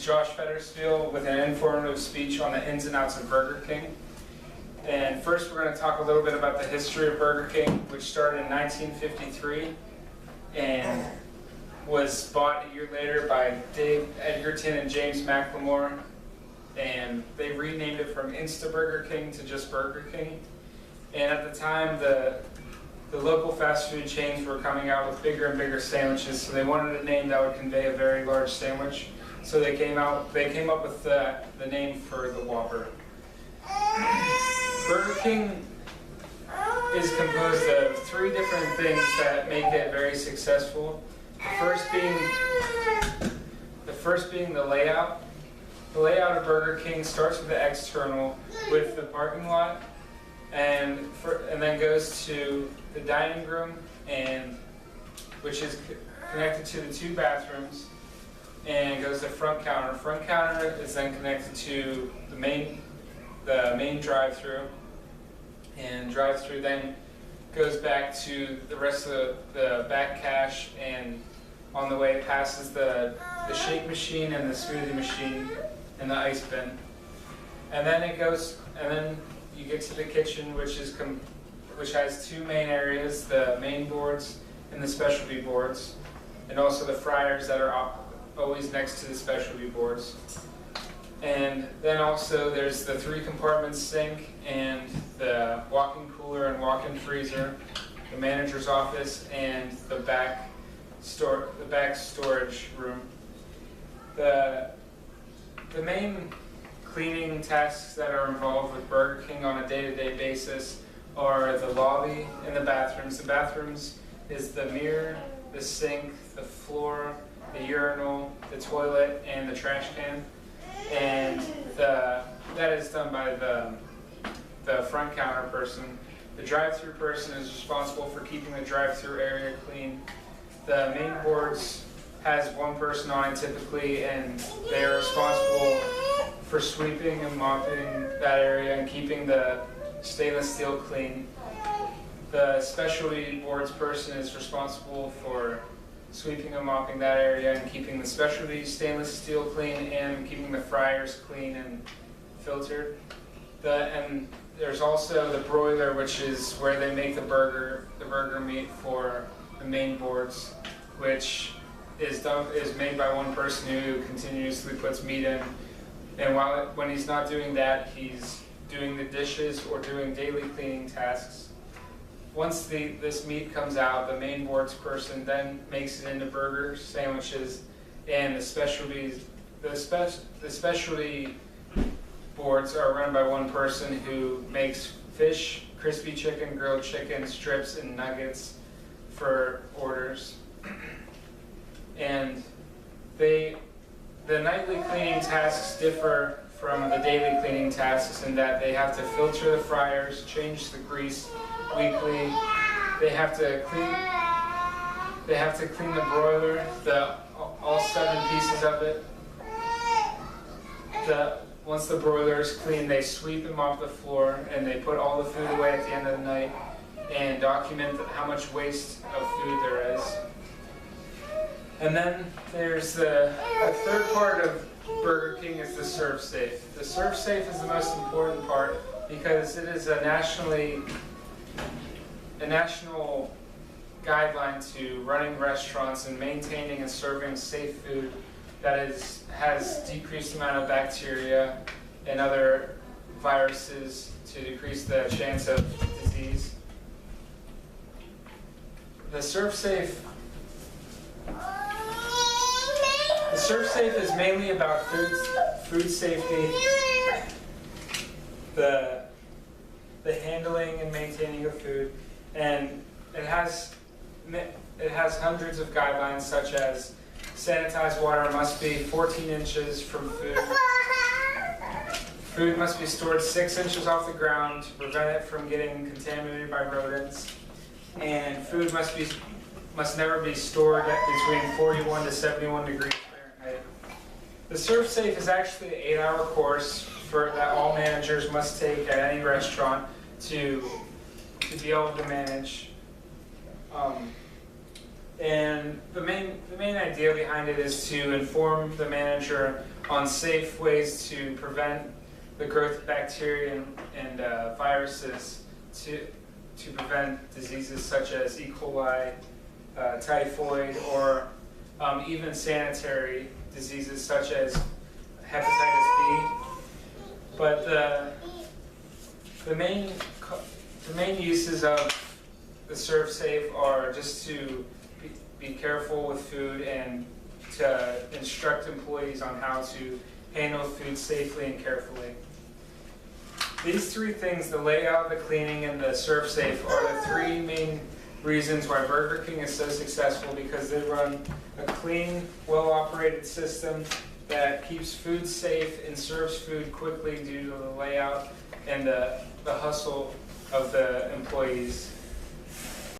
Josh Federspiel with an informative speech on the ins and outs of Burger King. And first we're going to talk a little bit about the history of Burger King, which started in 1953 and was bought a year later by Dave Edgerton and James McLemore. And they renamed it from Insta Burger King to just Burger King. And at the time, the local fast food chains were coming out with bigger and bigger sandwiches, so they wanted a name that would convey a very large sandwich. So they came up with the name for the Whopper. Burger King is composed of three different things that make it very successful. The first being the layout. The layout of Burger King starts with the external, with the parking lot, and then goes to the dining room, which is connected to the two bathrooms, and goes to front counter. Front counter is then connected to the main drive-through, and drive-through then goes back to the rest of the back cache, and on the way it passes the shake machine and the smoothie machine and the ice bin, and then you get to the kitchen, which has two main areas: the main boards and the specialty boards, and also the fryers that are always next to the specialty boards. And then also there's the 3-compartment sink and the walk-in cooler and walk-in freezer, the manager's office, and the back storage room. The main cleaning tasks that are involved with Burger King on a day-to-day basis are the lobby and the bathrooms. The bathrooms is the mirror, the sink, the floor, the urinal, the toilet, and the trash can. And that is done by the front counter person. The drive-through person is responsible for keeping the drive-through area clean. The main boards has one person on it typically, and they are responsible for sweeping and mopping that area and keeping the stainless steel clean. The specialty boards person is responsible for sweeping and mopping that area and keeping the specialty stainless steel clean and keeping the fryers clean and filtered. And there's also the broiler, which is where they make the burger meat for the main boards, which is made by one person who continuously puts meat in. And when he's not doing that, he's doing the dishes or doing daily cleaning tasks. Once this meat comes out, the main boards person then makes it into burgers, sandwiches, and the specialty boards are run by one person who makes fish, crispy chicken, grilled chicken, strips, and nuggets for orders. And the nightly cleaning tasks differ from the daily cleaning tasks in that they have to filter the fryers, change the grease weekly. They have to clean the broiler, all 7 pieces of it. Once the broiler is clean, they sweep and mop the floor, and they put all the food away at the end of the night and document how much waste of food there is. And then there's the third part of Burger King is the serve safe. The serve safe is the most important part because it is a national guideline to running restaurants and maintaining and serving safe food that has decreased amount of bacteria and other viruses to decrease the chance of disease. The serve safe is mainly about food safety, the handling and maintaining of food, and it has hundreds of guidelines, such as sanitized water must be 14 inches from food. Food must be stored 6 inches off the ground to prevent it from getting contaminated by rodents, and food must never be stored at between 41 to 71 degrees Fahrenheit. The Serve Safe is actually an 8-hour course that all managers must take at any restaurant to be able to manage. And the main idea behind it is to inform the manager on safe ways to prevent the growth of bacteria and viruses to prevent diseases such as E. coli, typhoid, or even sanitary diseases such as hepatitis B. But the main uses of the ServSafe are just to be careful with food and to instruct employees on how to handle food safely and carefully. These three things, the layout, the cleaning, and the ServSafe, are the three main reasons why Burger King is so successful, because they run a clean, well-operated system that keeps food safe and serves food quickly due to the layout and the hustle of the employees.